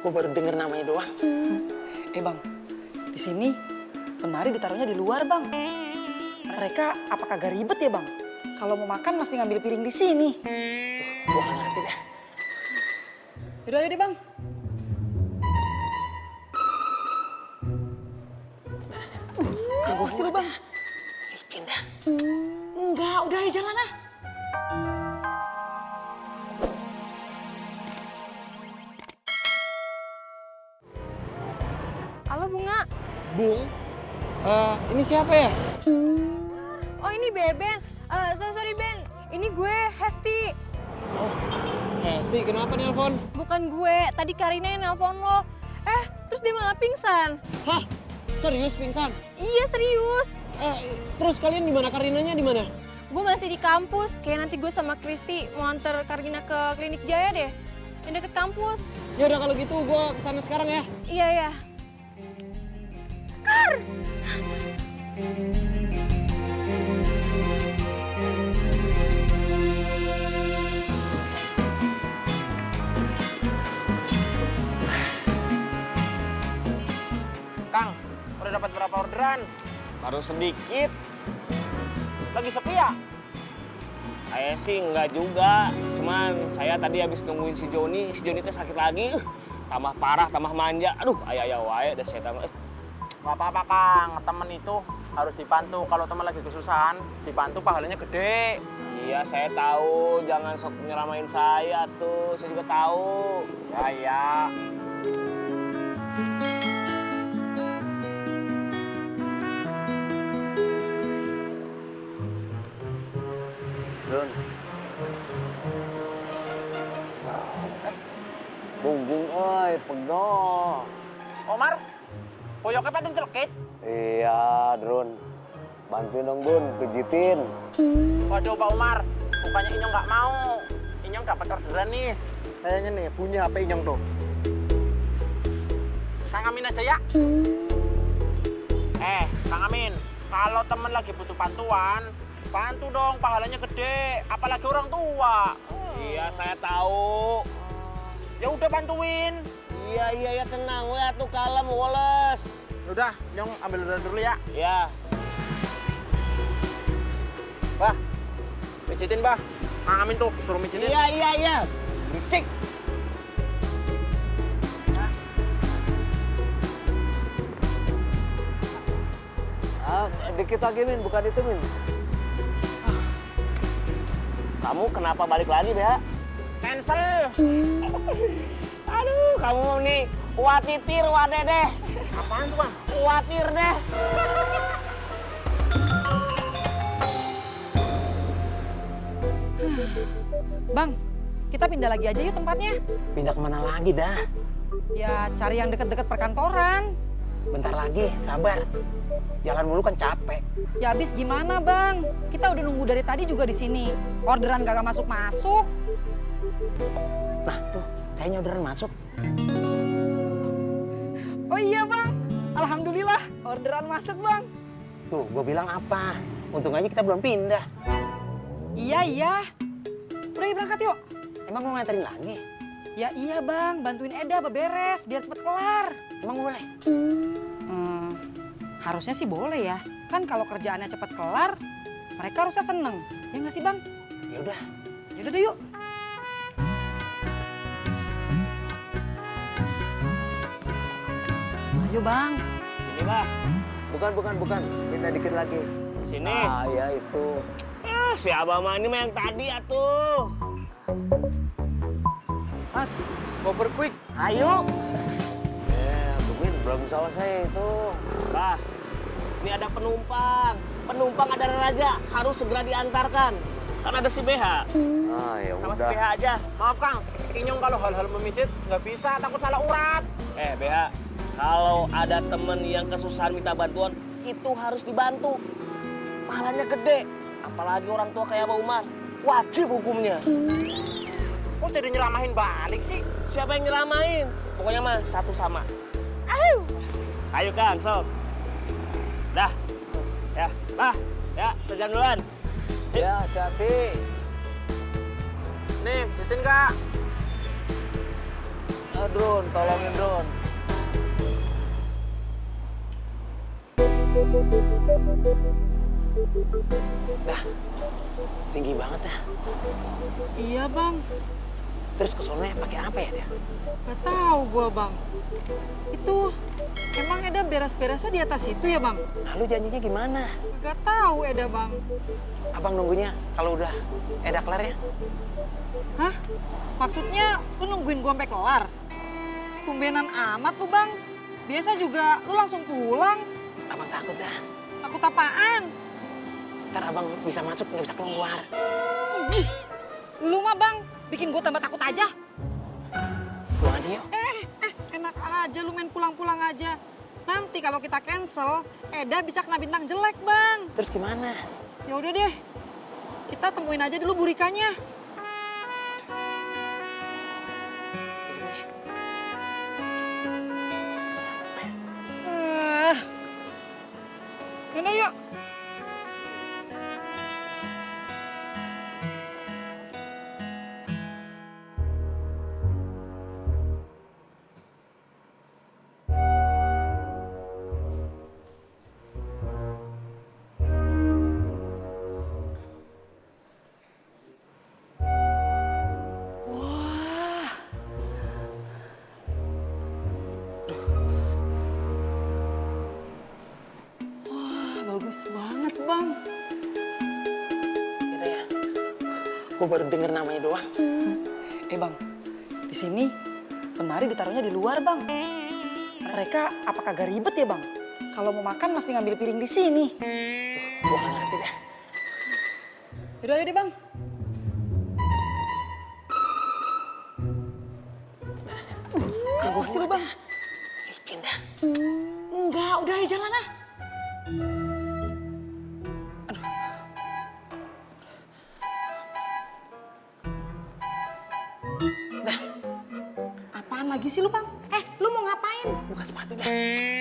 Gue baru denger namanya doang. Bang, di sini lemari ditaruhnya di luar bang. Mereka apa kagak ribet ya bang? Kalau mau makan mesti ngambil piring di sini. Gue gak ngerti dah. Yaudah ayo deh bang. Gak sih lu bang? Licin dah. Enggak, udah aja jalan ah. Halo Bunga. Bung, ini siapa ya? Oh ini Beben. Sorry Ben. Ini gue Hesti. Oh, Hesti, kenapa nelpon? Bukan gue. Tadi Karina yang nelpon lo. Terus dia malah pingsan. Hah? Serius pingsan? Iya serius. Terus kalian di mana? Karinanya di mana? Gue masih di kampus. Kayak nanti gue sama Kristi mau antar Karina ke Klinik Jaya deh. Yang deket kampus. Ya udah kalau gitu gue kesana sekarang ya. Iya ya. Kar! Kang, udah dapat berapa orderan? Baru sedikit. Lagi sepi ya? Saya sih enggak juga. Cuman saya tadi habis nungguin si Joni teh sakit lagi. Tambah parah, tambah manja. Aduh, ayah wae dah saya tambah. Gak apa-apa Kang, temen itu harus dibantu. Kalau teman lagi kesusahan, dibantu pahalanya gede. Iya, saya tahu. Jangan sok nyeramain saya tuh. Saya juga tahu. Ya. Dun. Bung, oi, pego. Omar, koyoknya patung celekit. Iya, Drun. Bantuin dong, Dun, pijitin. Waduh Pak Umar, bukannya Inyong nggak mau. Inyong dapat orderan nih. Kayaknya nih, punya HP Inyong tuh. Kang Amin aja ya. Kang Amin, kalau temen lagi butuh bantuan, bantu dong, pahalanya gede. Apalagi orang tua. Iya, saya tahu. Ya udah bantuin. Iya, tenang. Weh, tuh kalem, Wallace. Udah, Nyong ambil orderan dulu ya. Ya. Bah, pijitin bah. Kang Amin tuh, suruh pijitin. Iya. Bisik. Dikit lagi, Min. Bukan itu, Min. Kamu kenapa balik lagi, Bea? Cancel. Aduh, kamu nih watitir, wadedeh. Apaan tuh bang? Watir deh. Bang, kita pindah lagi aja yuk tempatnya. Pindah kemana lagi dah? Ya cari yang deket-deket perkantoran. Bentar lagi, sabar. Jalan mulu kan capek. Ya habis gimana bang? Kita udah nunggu dari tadi juga di sini. Orderan kagak masuk-masuk. Nah tuh, kayaknya orderan masuk. Oh iya bang, alhamdulillah orderan masuk bang. Tuh, gue bilang apa? Untung aja kita belum pindah. Iya. Udah ya berangkat yuk. Emang mau nganterin lagi? Ya iya bang, bantuin Eda beberes biar cepet kelar. Emang boleh? Harusnya sih boleh ya. Kan kalau kerjaannya cepet kelar, mereka harusnya seneng. Ya nggak sih bang? Ya udah. Yaudah deh yuk. Ayo bang. Sini, Bah. Bukan. Pindah dikit lagi. Sini. Ah, ya itu. Si Abah mah ini mah yang tadi atuh. Mas, koper quick. Ayo. Tungguin, belum selesai itu. Bah, ini ada penumpang. Penumpang ada raja, harus segera diantarkan. Kan ada si BH. Ah, ya Sama si udah. BH aja. Maaf Kang, Inyong kalau hal-hal memijit nggak bisa, takut salah urat. BH, kalau ada temen yang kesusahan minta bantuan, itu harus dibantu. Pahalanya gede. Apalagi orang tua kayak Pak Umar. Wajib hukumnya. Kok jadi nyeramahin balik sih? Siapa yang nyeramain? Pokoknya mah satu sama. Ayo Kang, sok. Dah. Ya, Bah. Ya, sejalan duluan. Ya, hati-hati. Nih, pijitin nggak? Drone, tolongin Drone. Dah, tinggi banget ya. Iya bang, Terus ke sono pakai apa ya dia? gak tahu gua bang. Itu emang Eda beres-beresnya di atas itu ya bang? Nah, lu janjinya gimana? Gak tahu Eda bang. Abang nunggunya kalau udah Eda kelar ya? Hah? Maksudnya lu nungguin gua sampai kelar? Tumbenan amat lu bang. Biasa juga lu langsung pulang. Abang takut dah. Takut apaan? Ntar abang bisa masuk nggak bisa keluar. Ih, lu mah bang, bikin gua tambah takut aja. Pulang aja yuk. Enak aja lu main pulang-pulang aja. Nanti kalau kita cancel, Eda bisa kena bintang jelek bang. Terus gimana? Ya udah deh, kita temuin aja dulu burikanya. Yaudah yuk. Bagus banget bang. Gitu ya. Gue baru denger namanya doang. Bang, di sini lemari ditaruhnya di luar bang. Mereka apa kagak ribet ya bang? Kalau mau makan mesti ngambil piring di sini. Gue gak ngerti dah. Yaudah ayo deh bang. Apa sih lu bang? Licin dah. Enggak, udah ayo jalan ah. Apaan lagi sih lu bang? Lu mau ngapain? Buka sepatu dah.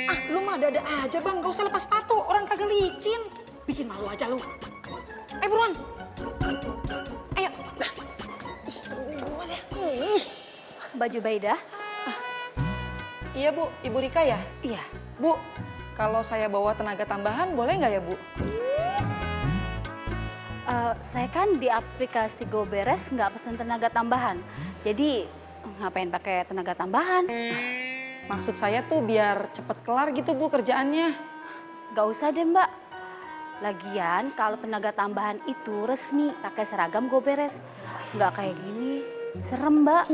Ah, lu mah ada-ada aja bang, gak usah lepas sepatu, orang kagak licin. Bikin malu aja lu. Ayo buruan. Ayo. Dah. Ih, buruan ya. Baju Baidah? Iya Bu, Ibu Rika ya? Iya. Bu, kalau saya bawa tenaga tambahan boleh nggak ya Bu? Saya kan di aplikasi GoBeres nggak pesen tenaga tambahan. Jadi ngapain pakai tenaga tambahan? Maksud saya tuh biar cepet kelar gitu Bu kerjaannya. Gak usah deh Mbak. Lagian kalau tenaga tambahan itu resmi pakai seragam GoBeres. Nggak kayak gini, serem Mbak.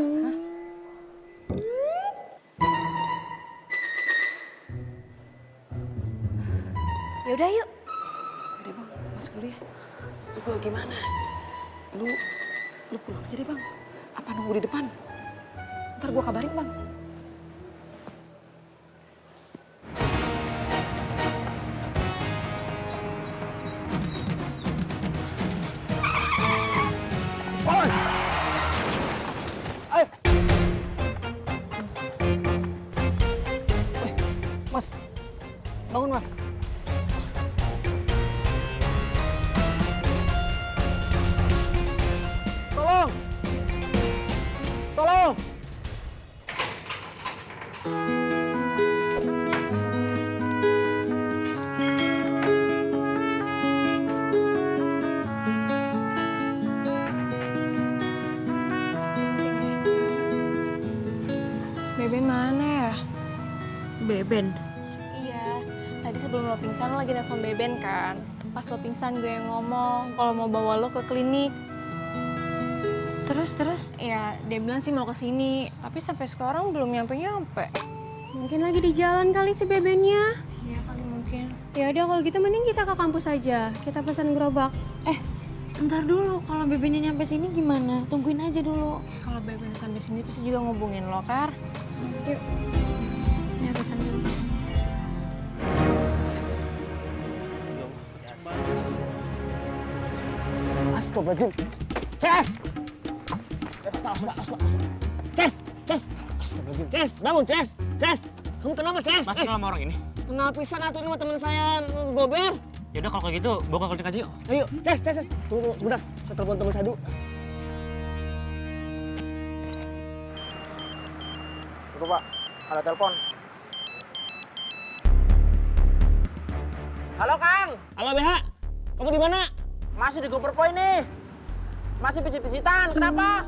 Yaudah yuk. Yaudah Bang, masuk dulu ya. Terus gue gimana? Lu pulang aja deh Bang. Apa nunggu di depan? Ntar gua kabarin Bang. Mas, bangun mas. Tolong! Tolong! Beben mana ya? Beben. Iya, tadi sebelum lo pingsan lo lagi nelfon Beben kan. Pas lo pingsan gue yang ngomong kalau mau bawa lo ke klinik. Terus? Ya, dia bilang sih mau ke sini, tapi sampai sekarang belum nyampe-nyampe. Mungkin lagi di jalan kali si Bebennya. Iya kali mungkin. Ya udah kalau gitu mending kita ke kampus aja. Kita pesan gerobak. Ntar dulu, kalau Bebennya nyampe sini gimana? Tungguin aja dulu. Kalau Beben sampai sini pasti juga ngubungin lo, Kar. Yuk. Ya, pesan dulu. Astagfirullahaladzim. Ces! Ces! Astagfirullahaladzim. Ces, bangun Ces! Ces! Kamu kenapa Ces? Mas kenal sama orang ini? Kenal pisan atuh ini sama teman saya Gober. Yaudah kalau kayak gitu, bawa ke klinik aja yuk. Ayo, Ces. Tunggu sebentar. Saya telepon teman saya dulu. Tunggu Pak, ada telepon. Halo Kang, Halo BH, kamu di mana? masih di Gopher Point nih. Masih pijit-pijitan, kenapa?